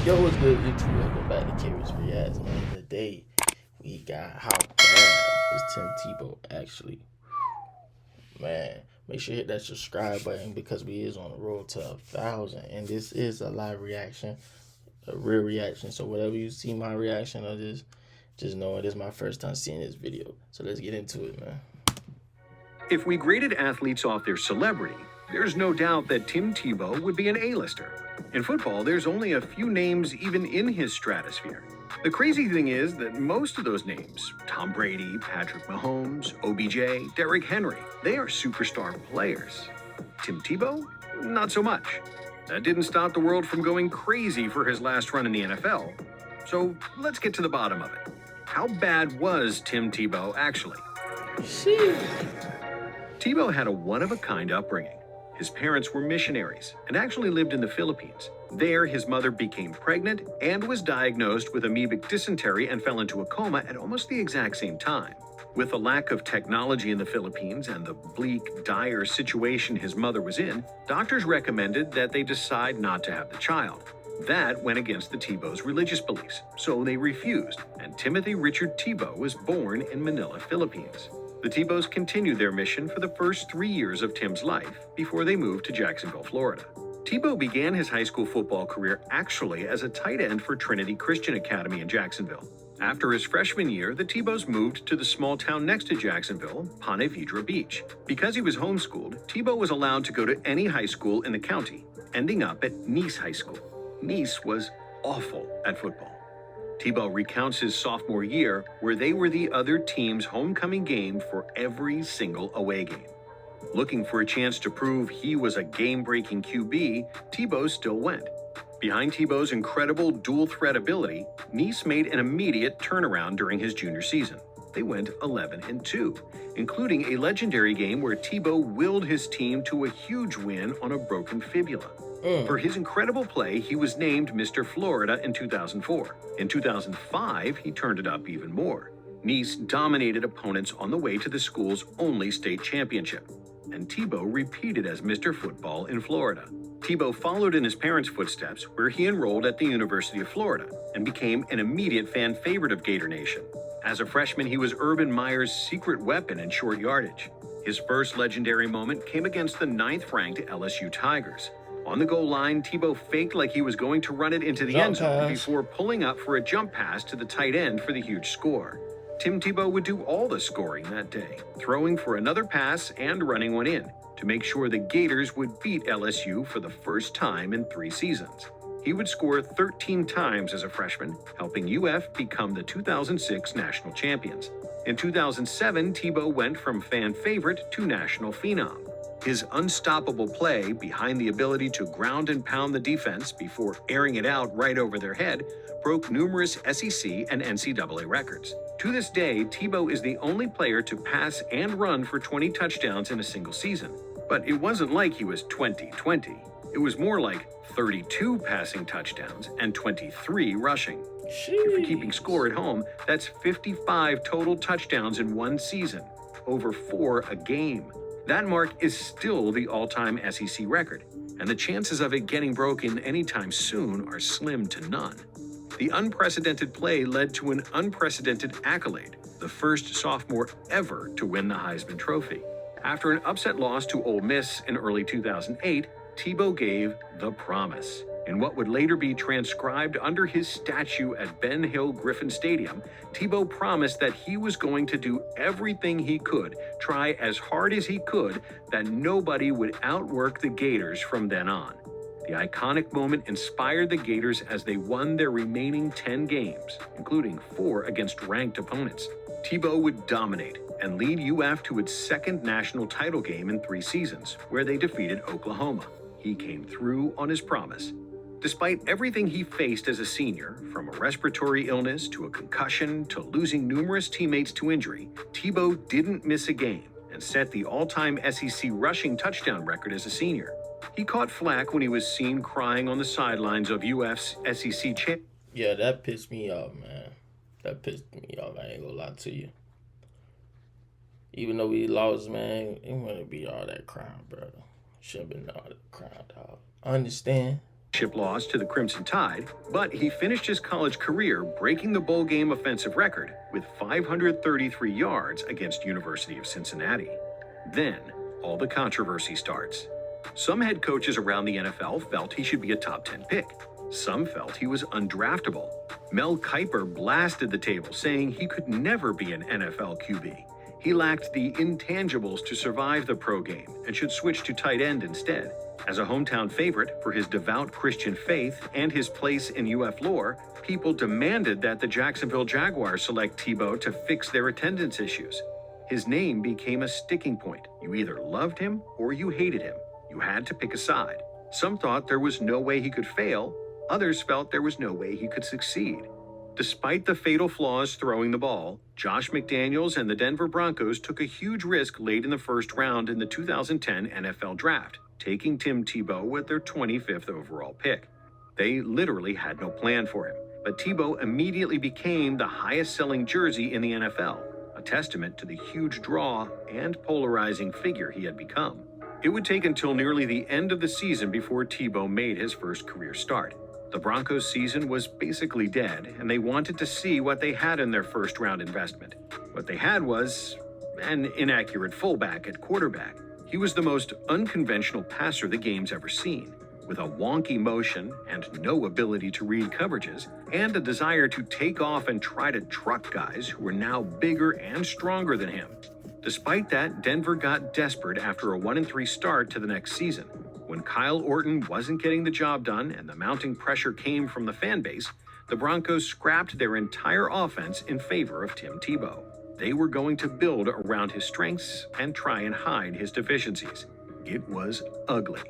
Yo, what's good, YouTube? Welcome back to Curious Reacts, man. Today, we got how bad is Tim Tebow actually? Man, make sure you hit that subscribe button because we is on the road to 1,000. And this is a live reaction, a real reaction. So whatever you see my reaction of this, just know it is my first time seeing this video. So let's get into it, man. If we graded athletes off their celebrity, there's no doubt that Tim Tebow would be an A-lister. In football, there's only a few names even in his stratosphere. The crazy thing is that most of those names, Tom Brady, Patrick Mahomes, OBJ, Derrick Henry, they are superstar players. Tim Tebow? Not so much. That didn't stop the world from going crazy for his last run in the NFL. So let's get to the bottom of it. How bad was Tim Tebow actually? Sheesh. Tebow had a one-of-a-kind upbringing. His parents were missionaries and actually lived in the Philippines. There, his mother became pregnant and was diagnosed with amoebic dysentery and fell into a coma at almost the exact same time. With the lack of technology in the Philippines and the bleak, dire situation his mother was in, doctors recommended that they decide not to have the child. That went against the Tebow's religious beliefs, so they refused, and Timothy Richard Tebow was born in Manila, Philippines. The Tebows continued their mission for the first 3 years of Tim's life before they moved to Jacksonville, Florida. Tebow began his high school football career actually as a tight end for Trinity Christian Academy in Jacksonville. After his freshman year, the Tebows moved to the small town next to Jacksonville, Ponte Vedra Beach. Because he was homeschooled, Tebow was allowed to go to any high school in the county, ending up at Nice High School. Nice was awful at football. Tebow recounts his sophomore year, where they were the other team's homecoming game for every single away game. Looking for a chance to prove he was a game-breaking QB, Tebow still went. Behind Tebow's incredible dual-threat ability, Nice made an immediate turnaround during his junior season. They went 11-2, including a legendary game where Tebow willed his team to a huge win on a broken fibula. For his incredible play, he was named Mr. Florida in 2004. In 2005, he turned it up even more. Nice dominated opponents on the way to the school's only state championship, and Tebow repeated as Mr. Football in Florida. Tebow followed in his parents' footsteps, where he enrolled at the University of Florida and became an immediate fan favorite of Gator Nation. As a freshman, he was Urban Meyer's secret weapon in short yardage. His first legendary moment came against the 9th-ranked LSU Tigers. On the goal line, Tebow faked like he was going to run it into the end zone before pulling up for a jump pass to the tight end for the huge score. Tim Tebow would do all the scoring that day, throwing for another pass and running one in to make sure the Gators would beat LSU for the first time in 3 seasons. He would score 13 times as a freshman, helping UF become the 2006 national champions. In 2007, Tebow went from fan favorite to national phenom. His unstoppable play, behind the ability to ground and pound the defense before airing it out right over their head, broke numerous SEC and NCAA records. To this day, Tebow is the only player to pass and run for 20 touchdowns in a single season. But it wasn't like he was 20-20. It was more like 32 passing touchdowns and 23 rushing. If you're keeping score at home, that's 55 total touchdowns in one season, over 4 a game. That mark is still the all-time SEC record, and the chances of it getting broken anytime soon are slim to none. The unprecedented play led to an unprecedented accolade, the first sophomore ever to win the Heisman Trophy. After an upset loss to Ole Miss in early 2008, Tebow gave the promise. In what would later be transcribed under his statue at Ben Hill Griffin Stadium, Tebow promised that he was going to do everything he could, try as hard as he could, that nobody would outwork the Gators from then on. The iconic moment inspired the Gators as they won their remaining 10 games, including 4 against ranked opponents. Tebow would dominate and lead UF to its second national title game in 3 seasons, where they defeated Oklahoma. He came through on his promise. Despite everything he faced as a senior, from a respiratory illness to a concussion to losing numerous teammates to injury, Tebow didn't miss a game and set the all-time SEC rushing touchdown record as a senior. He caught flack when he was seen crying on the sidelines of UF's SEC champ. Yeah, that pissed me off, man. That pissed me off. I ain't gonna lie to you. Even though we lost, man, it wouldn't be all that crying, brother. Should have been all that crying, dog. I understand. loss to the Crimson Tide, but he finished his college career breaking the bowl game offensive record with 533 yards against University of Cincinnati. Then, all the controversy starts. Some head coaches around the NFL felt he should be a top 10 pick. Some felt he was undraftable. Mel Kiper blasted the table, saying he could never be an NFL QB. He lacked the intangibles to survive the pro game and should switch to tight end instead. As a hometown favorite for his devout Christian faith and his place in UF lore, people demanded that the Jacksonville Jaguars select Tebow to fix their attendance issues. His name became a sticking point. You either loved him or you hated him. You had to pick a side. Some thought there was no way he could fail. Others felt there was no way he could succeed. Despite the fatal flaws throwing the ball, Josh McDaniels and the Denver Broncos took a huge risk late in the first round in the 2010 NFL Draft, taking Tim Tebow with their 25th overall pick. They literally had no plan for him, but Tebow immediately became the highest-selling jersey in the NFL, a testament to the huge draw and polarizing figure he had become. It would take until nearly the end of the season before Tebow made his first career start. The Broncos' season was basically dead, and they wanted to see what they had in their first-round investment. What they had was an inaccurate fullback at quarterback. He was the most unconventional passer the game's ever seen, with a wonky motion and no ability to read coverages, and a desire to take off and try to truck guys who were now bigger and stronger than him. Despite that, Denver got desperate after a 1-3 start to the next season. When Kyle Orton wasn't getting the job done and the mounting pressure came from the fan base, the Broncos scrapped their entire offense in favor of Tim Tebow. They were going to build around his strengths and try and hide his deficiencies. It was ugly.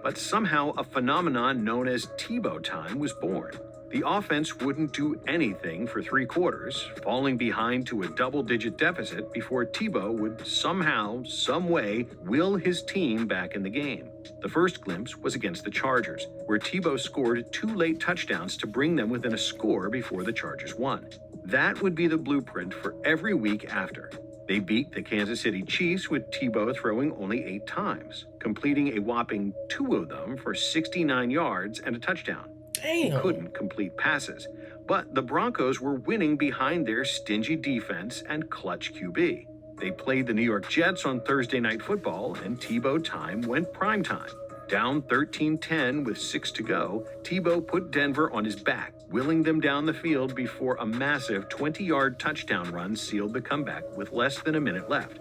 But somehow a phenomenon known as Tebow time was born. The offense wouldn't do anything for 3 quarters, falling behind to a double-digit deficit before Tebow would somehow, some way, will his team back in the game. The first glimpse was against the Chargers, where Tebow scored 2 late touchdowns to bring them within a score before the Chargers won. That would be the blueprint for every week after. They beat the Kansas City Chiefs with Tebow throwing only 8 times, completing a whopping 2 of them for 69 yards and a touchdown. He couldn't complete passes, but the Broncos were winning behind their stingy defense and clutch QB. They played the New York Jets on Thursday Night Football, and Tebow time went prime time. Down 13-10 with 6 to go, Tebow put Denver on his back, wheeling them down the field before a massive 20-yard touchdown run sealed the comeback with less than a minute left.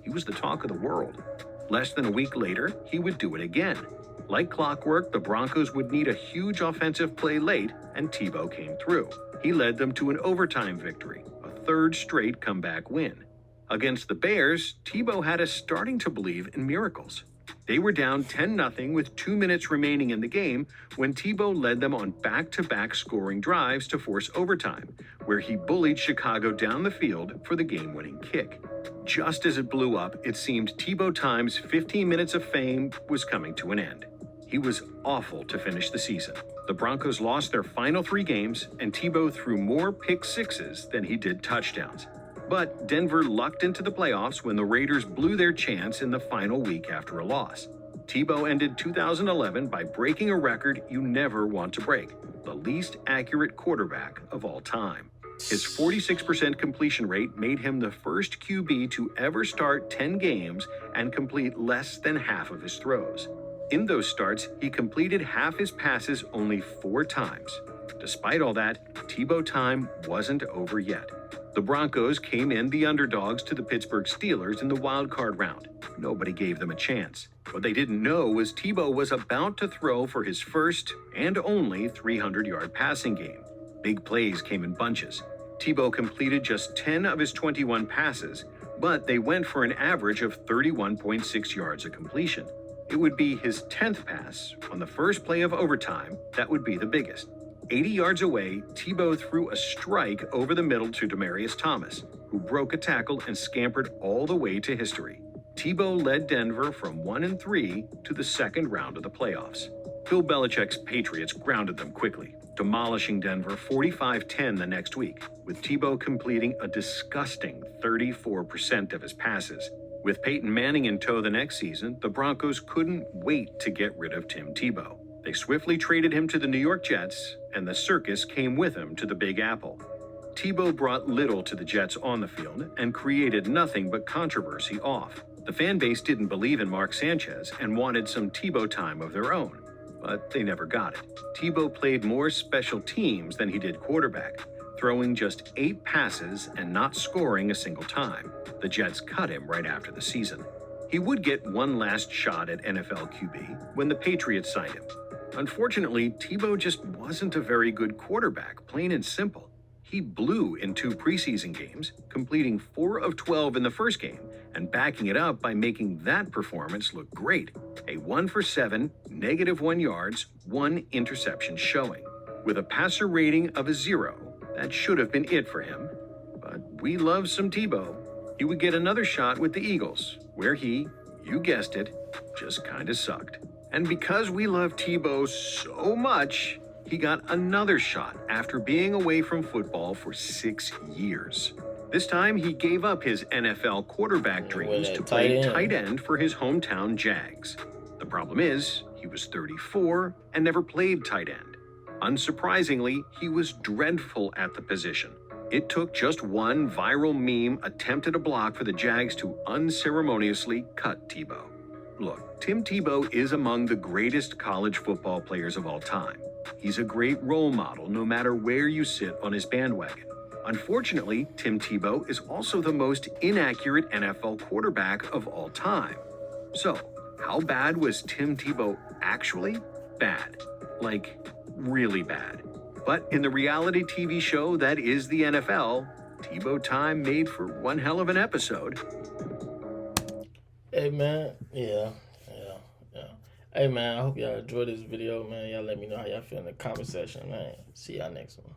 He was the talk of the world. Less than a week later, he would do it again. Like clockwork, the Broncos would need a huge offensive play late, and Tebow came through. He led them to an overtime victory, a 3rd straight comeback win. Against the Bears, Tebow had us starting to believe in miracles. They were down 10-0 with 2 minutes remaining in the game when Tebow led them on back-to-back scoring drives to force overtime, where he bullied Chicago down the field for the game-winning kick. Just as it blew up, it seemed Tebow time's 15 minutes of fame was coming to an end. He was awful to finish the season. The Broncos lost their final 3 games, and Tebow threw more pick-sixes than he did touchdowns. But Denver lucked into the playoffs when the Raiders blew their chance in the final week after a loss. Tebow ended 2011 by breaking a record you never want to break, the least accurate quarterback of all time. His 46% completion rate made him the first QB to ever start 10 games and complete less than half of his throws. In those starts, he completed half his passes only 4 times. Despite all that, Tebow time wasn't over yet. The Broncos came in the underdogs to the Pittsburgh Steelers in the wild card round. Nobody gave them a chance. What they didn't know was Tebow was about to throw for his first and only 300-yard passing game. Big plays came in bunches. Tebow completed just 10 of his 21 passes, but they went for an average of 31.6 yards of completion. It would be his 10th pass on the first play of overtime that would be the biggest. 80 yards away, Tebow threw a strike over the middle to Demaryius Thomas, who broke a tackle and scampered all the way to history. Tebow led Denver from 1-3 to the second round of the playoffs. Bill Belichick's Patriots grounded them quickly, demolishing Denver 45-10 the next week, with Tebow completing a disgusting 34% of his passes. With Peyton Manning in tow the next season, the Broncos couldn't wait to get rid of Tim Tebow. They swiftly traded him to the New York Jets, and the circus came with him to the Big Apple. Tebow brought little to the Jets on the field and created nothing but controversy off. The fan base didn't believe in Mark Sanchez and wanted some Tebow time of their own, but they never got it. Tebow played more special teams than he did quarterback, throwing just 8 passes and not scoring a single time. The Jets cut him right after the season. He would get one last shot at NFL QB when the Patriots signed him. Unfortunately, Tebow just wasn't a very good quarterback, plain and simple. He blew in 2 preseason games, completing 4 of 12 in the first game and backing it up by making that performance look great. A 1 for 7, -1 yards, 1 interception showing. With a passer rating of a 0, that should have been it for him. But we love some Tebow. He would get another shot with the Eagles, where he, you guessed it, just kind of sucked. And because we love Tebow so much, he got another shot after being away from football for 6 years. This time, he gave up his NFL quarterback dreams to play tight end for his hometown Jags. The problem is, he was 34 and never played tight end. Unsurprisingly, he was dreadful at the position. It took just one viral meme attempt at a block for the Jags to unceremoniously cut Tebow. Look, Tim Tebow is among the greatest college football players of all time. He's a great role model no matter where you sit on his bandwagon. Unfortunately, Tim Tebow is also the most inaccurate NFL quarterback of all time. So, how bad was Tim Tebow actually? Bad. Like, really bad. But in the reality TV show that is the NFL, Tebow time made for one hell of an episode. Hey, man. Yeah. Hey, man, I hope y'all enjoyed this video, man. Y'all let me know how y'all feel in the comment section, man. See y'all next one.